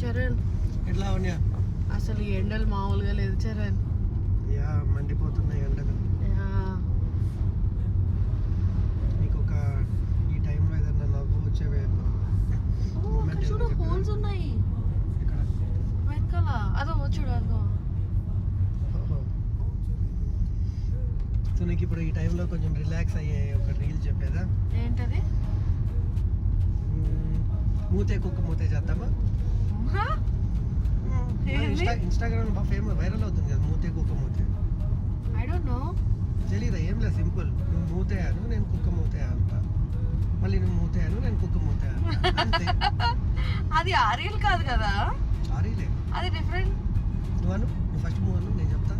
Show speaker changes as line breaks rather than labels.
చరణ్.
ఎట్లా ఉన్నాయా?
అసలు ఈ ఎండలు మామూలుగా లేదు చరణ్.
యా మండిపోతున్నాయి ఎండలు. నీకు ఒక ఈ టైంలో ఏదన్నా నవ్వు వచ్చేవే
చూడు హోల్స్ ఉన్నాయి
ఇక్కడ
వెనకాల. అదో చూడు అదో.
సో నీకు ఇప్పుడు ఈ టైంలో కొంచెం రిలాక్స్ అయ్యే ఒక రీల్ చెప్పేదా?
ఏంటది?
మూతే కుక్క మూతే చేద్దామా? ఇన్స్టాగ్రామ్ బాగా ఫేమస్ వైరల్ అవుతుంది కదా మూతే కుక్క మూతే.
I don't know.
తెలీదా? ఏం లేదు, సింపుల్. నువ్వు మూతేయాను నేను కుక్క మూతేయా అంట, మళ్ళీ నువ్వు మూతేయాను నేను కుక్క మూతేయా అంతే.
అది ఆ రీల్ కాదు కదా.
ఆ రీలే,
అది డిఫరెంట్.
నువ్వు ఫస్ట్ మూవ్ అను, నేను చెప్తా.